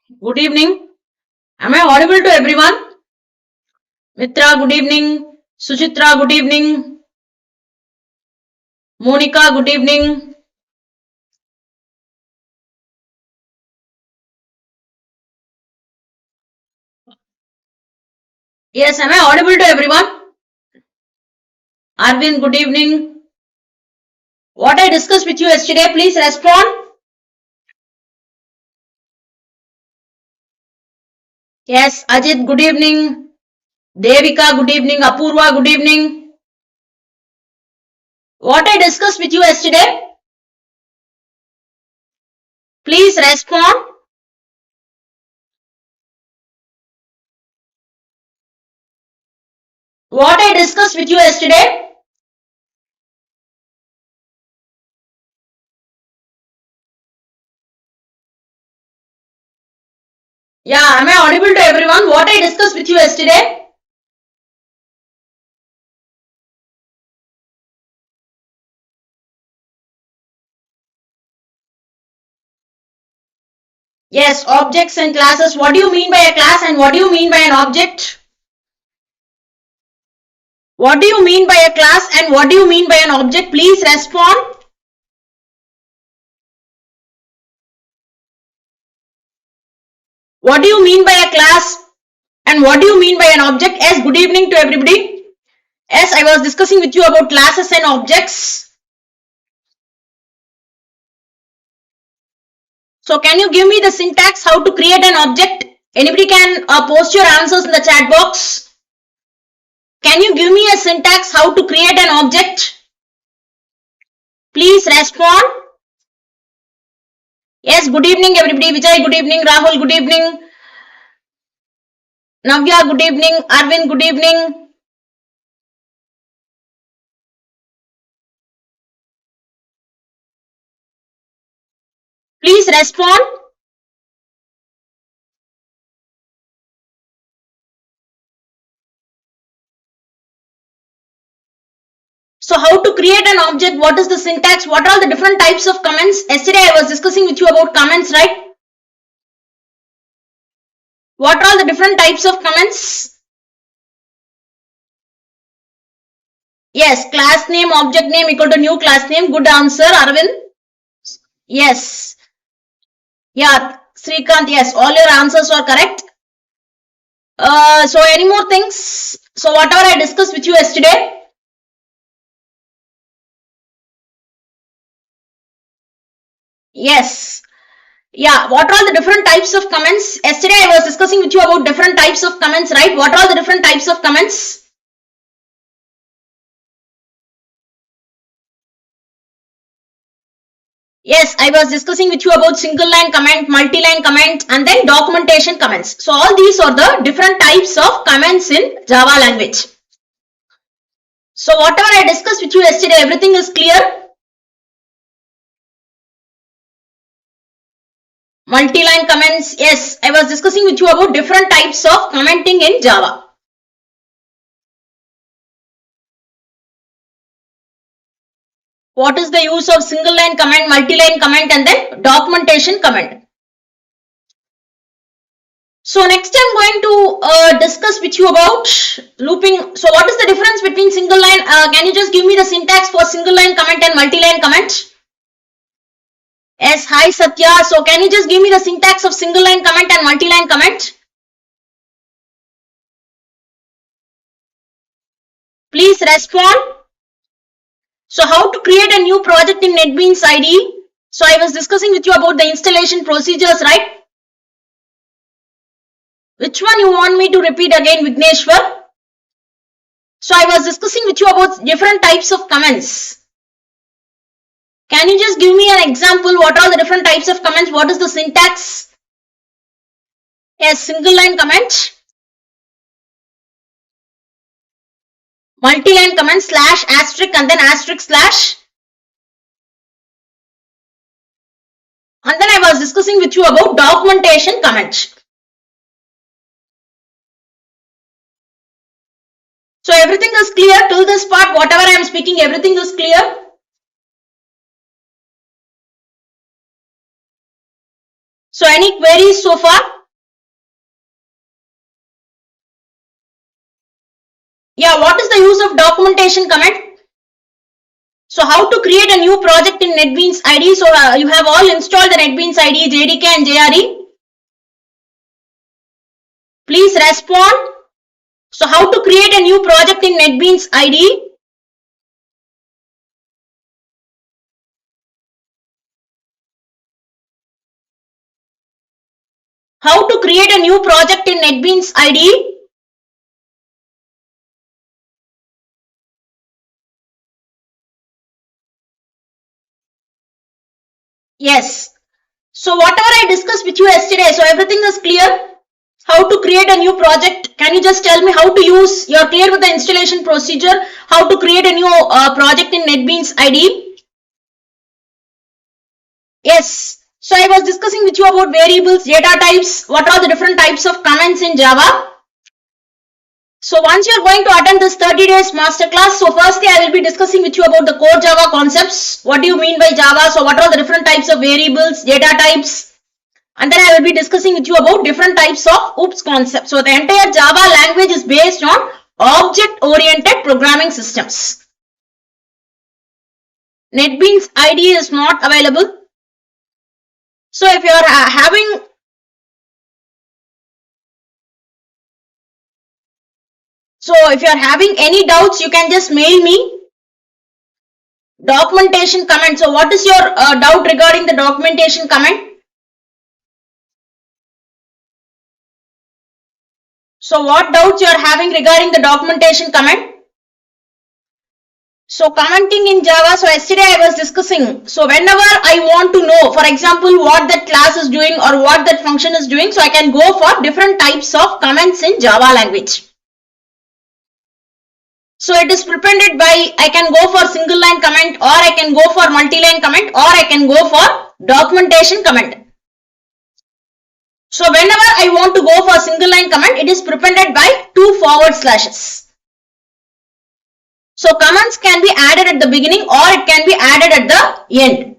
Good evening. Am I audible to everyone? Mitra, good evening. Suchitra, good evening. Monica, good evening. Yes, am I audible to everyone? Arvind, good evening. What I discussed with you yesterday, please respond. Yes, Ajit, good evening. Devika, good evening. Apurva, good evening. What I discussed with you yesterday, please respond. What I discussed with you yesterday, yeah, am I audible to everyone? What I discussed with you yesterday? Yes, objects and classes. What do you mean by a class and what do you mean by an object? What do you mean by a class and what do you mean by an object? Please respond. What do you mean by a class and what do you mean by an object? Yes, good evening to everybody. Yes, I was discussing with you about classes and objects. So can you give me the syntax how to create an object? Anybody can post your answers in the chat box. Can you give me a syntax how to create an object? Please respond. Yes, good evening everybody. Vijay, good evening. Rahul, good evening. Navya, good evening. Arvind, good evening. Please respond. So how to create an object, what is the syntax, what are all the different types of comments? Yesterday I was discussing with you about comments, right? What are all the different types of comments? Yes, class name, object name equal to new class name. Good answer, Arvind. Yes. Yeah, Srikanth, yes, all your answers were correct. So any more things? So whatever I discussed with you yesterday, yes. Yeah, what are all the different types of comments? Yesterday I was discussing with you about different types of comments, right? What are all the different types of comments? Yes, I was discussing with you about single line comment, multi-line comment, and then documentation comments. So all these are the different types of comments in Java language. So whatever I discussed with you yesterday, everything is clear? Multi-line comments, yes, I was discussing with you about different types of commenting in Java. What is the use of single line comment, multi-line comment, and then documentation comment? So next I'm going to discuss with you about looping. So what is the difference between single line? Can you just give me the syntax for single line comment and multi-line comment? Yes, hi Satya. So can you just give me the syntax of single line comment and multi-line comment? Please respond. So how to create a new project in NetBeans IDE? So I was discussing with you about the installation procedures, right? Which one you want me to repeat again, Vigneshwar? So I was discussing with you about different types of comments. Can you just give me an example? What are the different types of comments? What is the syntax? Yes, single line comment, multi-line comment, slash, asterisk, and then asterisk, slash. And then I was discussing with you about documentation comment. So everything is clear till this part. Whatever I am speaking, everything is clear. So any queries so far? Yeah, what is the use of documentation comment? So how to create a new project in NetBeans IDE? So you have all installed the NetBeans IDE, JDK and JRE. Please respond. So how to create a new project in NetBeans IDE? How to create a new project in NetBeans IDE? Yes. So whatever I discussed with you yesterday, so everything is clear? How to create a new project? Can you just tell me how to use? You're clear with the installation procedure. How to create a new project in NetBeans IDE? Yes. So I was discussing with you about variables, data types. What are the different types of comments in Java? So once you're going to attend this 30 days masterclass, so firstly I will be discussing with you about the core Java concepts. What do you mean by Java? So what are the different types of variables, data types? And then I will be discussing with you about different types of OOPS concepts. So the entire Java language is based on object-oriented programming systems. NetBeans IDE is not available. So if you are having any doubts, you can just mail me. Documentation comment. So what is your doubt regarding the documentation comment? So what doubts you are having regarding the documentation comment? So commenting in Java, so yesterday I was discussing, so whenever I want to know, for example, what that class is doing or what that function is doing, so I can go for different types of comments in Java language. So it is presented by, I can go for single line comment, or I can go for multi-line comment, or I can go for documentation comment. So whenever I want to go for single line comment, it is presented by 2 forward slashes. So comments can be added at the beginning or it can be added at the end.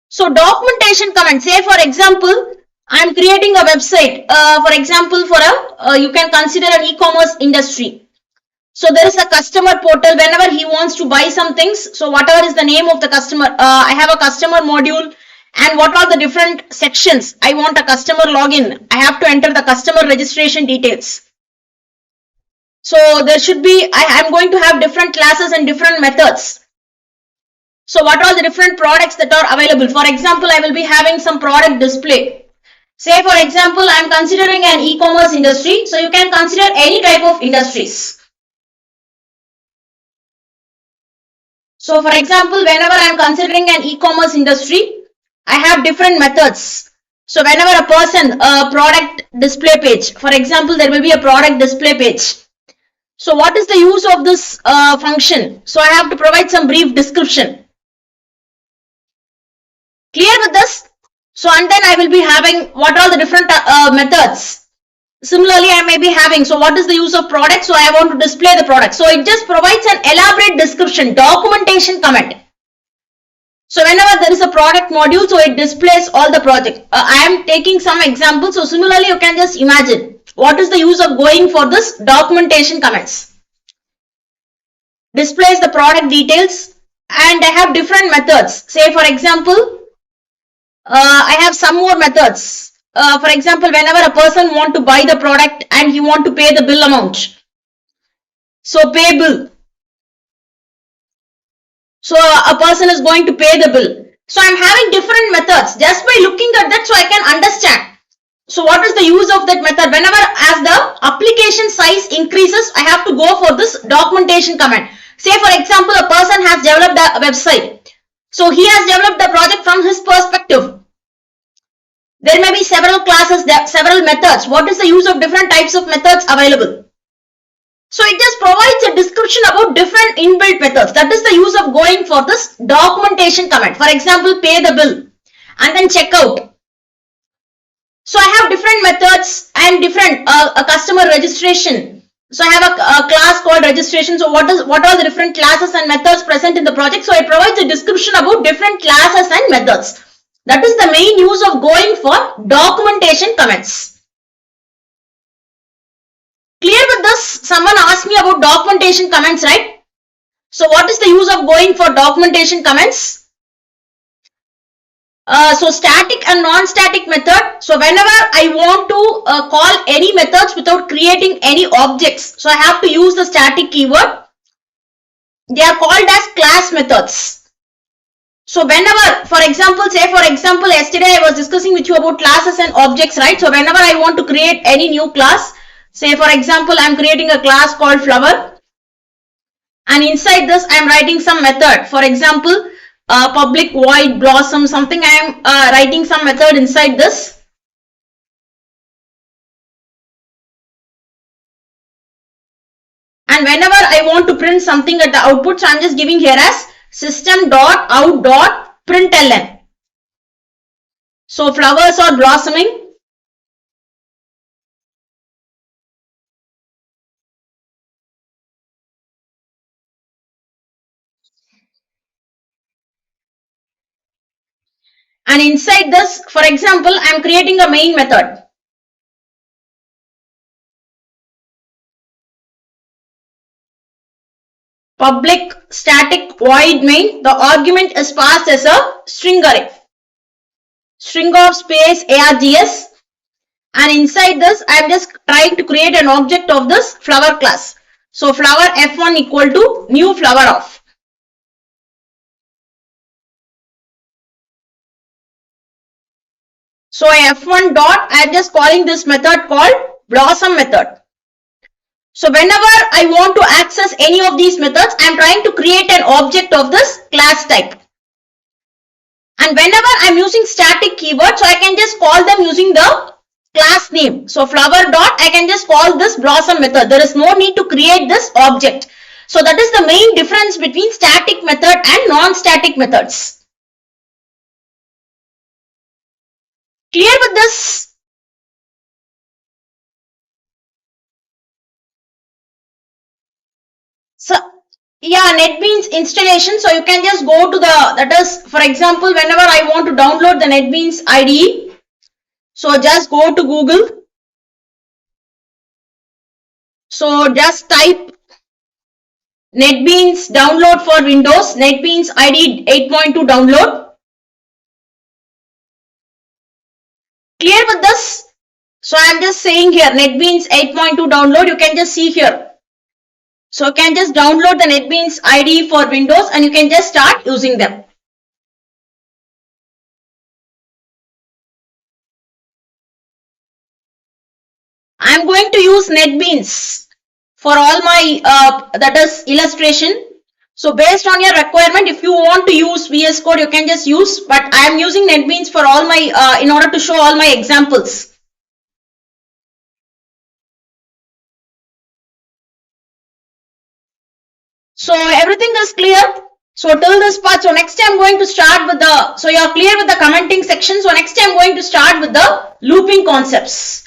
So documentation comment, say for example, I am creating a website, for example, for you can consider an e-commerce industry. So there is a customer portal whenever he wants to buy some things. So whatever is the name of the customer, I have a customer module, and what are the different sections? I want a customer login. I have to enter the customer registration details. So there should be, I am going to have different classes and different methods. So what are the different products that are available? For example, I will be having some product display. Say for example, I am considering an e-commerce industry. So you can consider any type of industries. So for example, whenever I am considering an e-commerce industry, I have different methods. So whenever a person, a product display page, for example, there will be a product display page. So what is the use of this function? So I have to provide some brief description. Clear with this? So and then I will be having what are the different methods. Similarly, I may be having, so what is the use of product? So I want to display the product. So it just provides an elaborate description, documentation comment. So whenever there is a product module, so it displays all the project. I am taking some examples. So similarly, you can just imagine. What is the use of going for this documentation comments? Displays the product details, and I have different methods. Say for example, I have some more methods. For example, whenever a person want to buy the product and he want to pay the bill amount. So pay bill. So a person is going to pay the bill. So I'm having different methods. Just by looking at that, so I can understand. So what is the use of that method? Whenever as the application size increases, I have to go for this documentation comment. Say for example, a person has developed a website. So he has developed the project from his perspective. There may be several classes, several methods. What is the use of different types of methods available? So it just provides a description about different inbuilt methods. That is the use of going for this documentation comment. For example, pay the bill and then check out. So I have different methods and different customer registration. So I have a class called registration. So what are the different classes and methods present in the project? So it provides a description about different classes and methods. That is the main use of going for documentation comments. Clear with this? Someone asked me about documentation comments, right? So what is the use of going for documentation comments? So static and non-static method. So whenever I want to call any methods without creating any objects, so I have to use the static keyword. They are called as class methods. So whenever, for example, yesterday I was discussing with you about classes and objects, right? So whenever I want to create any new class, say for example, I am creating a class called flower, and inside this I am writing some method. For example, public void blossom something. I am writing some method inside this. And whenever I want to print something at the output, so I am just giving here as system.out.println. So flowers are blossoming. And inside this, for example, I am creating a main method. Public static void main. The argument is passed as a string array. String of space args. And inside this, I am just trying to create an object of this flower class. So flower f1 equal to new flower of. So f1 dot, I am just calling this method called blossom method. So whenever I want to access any of these methods, I am trying to create an object of this class type. And whenever I am using static keyword, so I can just call them using the class name. So flower dot, I can just call this blossom method. There is no need to create this object. So that is the main difference between static method and non-static methods. Clear with this? So yeah, NetBeans installation. So you can just go to the, that is, for example, whenever I want to download the NetBeans IDE, so just go to Google. So just type NetBeans download for Windows, NetBeans IDE 8.2 download. Clear with this? So I am just saying here NetBeans 8.2 download. You can just see here. So you can just download the NetBeans IDE for Windows and you can just start using them. I am going to use NetBeans for all my that is illustration. So based on your requirement, if you want to use VS Code, you can just use. But I am using NetBeans for all my in order to show all my examples. So everything is clear. So till this part, so next I'm going to start with the, so you are clear with the commenting section. So next I'm going to start with the looping concepts.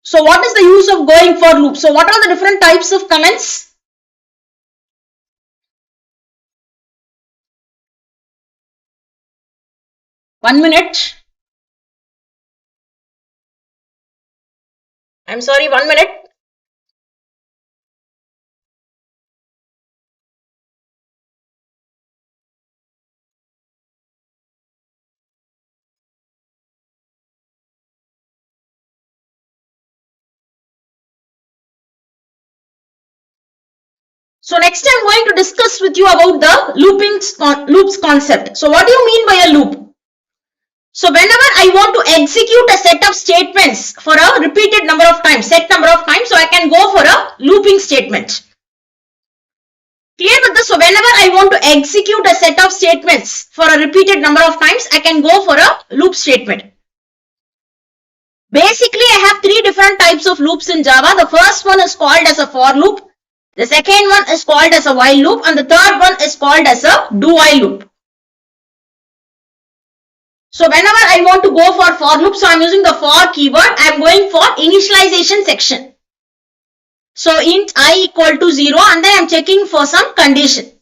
So what is the use of going for loop? So what are the different types of comments? One minute. I'm sorry, 1 minute. So next I'm going to discuss with you about the loops concept. So what do you mean by a loop? So whenever I want to execute a set of statements for a repeated number of times, set number of times, so I can go for a looping statement. Clear with this? So whenever I want to execute a set of statements for a repeated number of times, I can go for a loop statement. Basically, I have three different types of loops in Java. The first one is called as a for loop. The second one is called as a while loop. And the third one is called as a do while loop. So whenever I want to go for loop, so I'm using the for keyword. I'm going for initialization section. So int I equal to 0 and then I'm checking for some condition.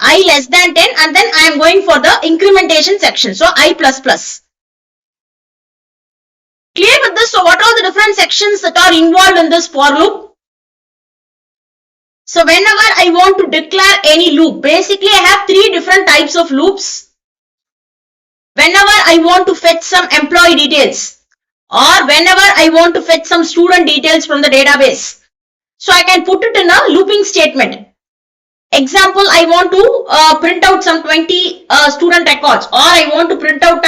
I less than 10, and then I am going for the incrementation section. So I plus plus. Clear with this? So what are the different sections that are involved in this for loop? So whenever I want to declare any loop, basically I have three different types of loops. Whenever I want to fetch some employee details, or whenever I want to fetch some student details from the database, so I can put it in a looping statement. Example, I want to print out some 20 student records, or I want to print out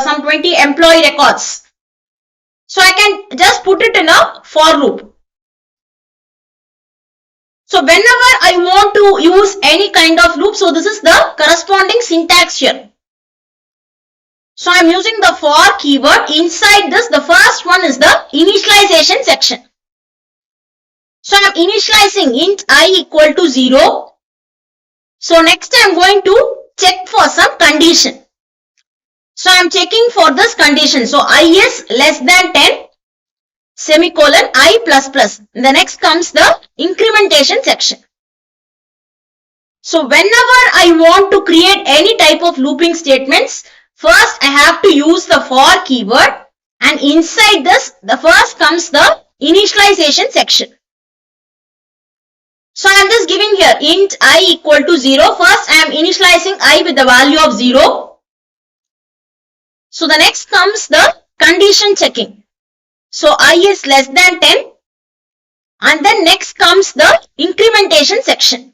some 20 employee records. So I can just put it in a for loop. So whenever I want to use any kind of loop, so this is the corresponding syntax here. So I'm using the for keyword. Inside this, the first one is the initialization section. So I'm initializing int I equal to 0. So next I'm going to check for some condition. So I'm checking for this condition. So I is less than 10, semicolon I plus plus. The next comes the incrementation section. So whenever I want to create any type of looping statements, first I have to use the for keyword, and inside this, the first comes the initialization section. So I am just giving here int I equal to 0. First I am initializing I with the value of 0. So the next comes the condition checking. So I is less than 10, and then next comes the incrementation section.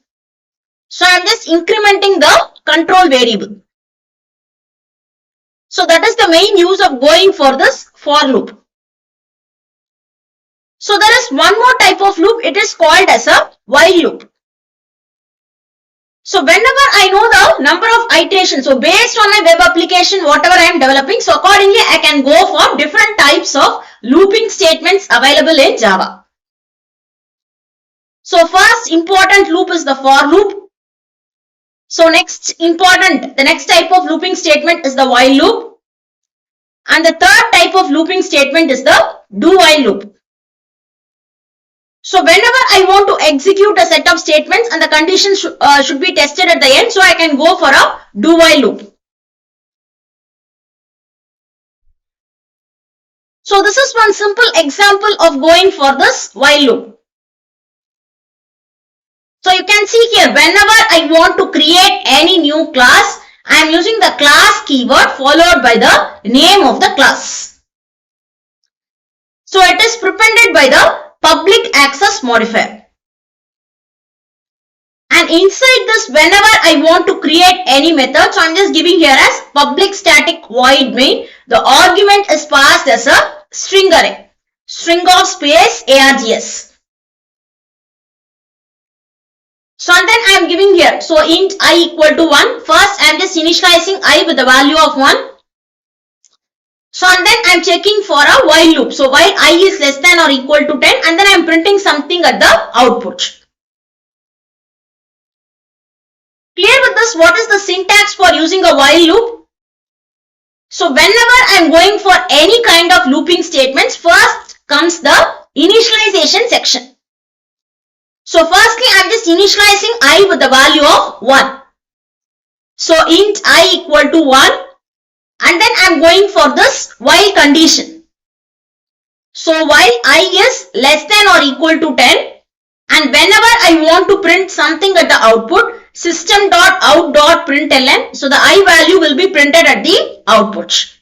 So I am just incrementing the control variable. So that is the main use of going for this for loop. So there is one more type of loop. It is called as a while loop. So whenever I know the number of iterations, so based on my web application, whatever I am developing, so accordingly I can go for different types of looping statements available in Java. So first important loop is the for loop. So the next type of looping statement is the while loop. And the third type of looping statement is the do while loop. So whenever I want to execute a set of statements and the conditions should be tested at the end, so I can go for a do while loop. So this is one simple example of going for this while loop. So you can see here, whenever I want to create any new class, I am using the class keyword followed by the name of the class. So it is prepended by the public access modifier. And inside this, whenever I want to create any method, so I'm just giving here as public static void main. The argument is passed as a string array, string of space args. So and then I am giving here, so int I equal to 1. First I am just initializing I with the value of 1. So and then I am checking for a while loop. So while I is less than or equal to 10, and then I am printing something at the output. Clear with this? What is the syntax for using a while loop? So whenever I am going for any kind of looping statements, first comes the initialization section. So firstly, I am just initializing I with the value of 1. So int I equal to 1, and then I am going for this while condition. So while I is less than or equal to 10, and whenever I want to print something at the output, system.out.println, so the I value will be printed at the output.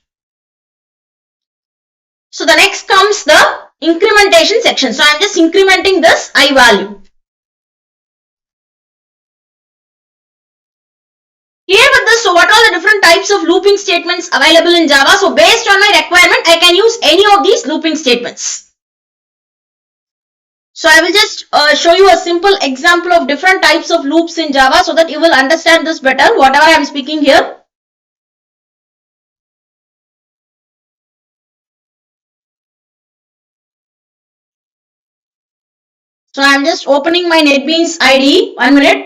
So the next comes the incrementation section. So I am just incrementing this I value. Here with this, so what are the different types of looping statements available in Java? So based on my requirement, I can use any of these looping statements. So I will just show you a simple example of different types of loops in Java so that you will understand this better, whatever I am speaking here. So I am just opening my NetBeans IDE. 1 minute.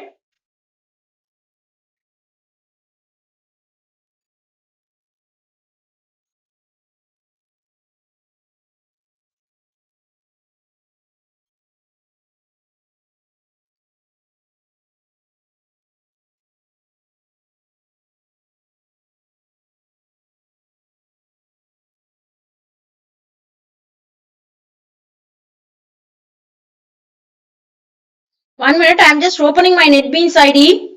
1 minute, I am just opening my NetBeans ID.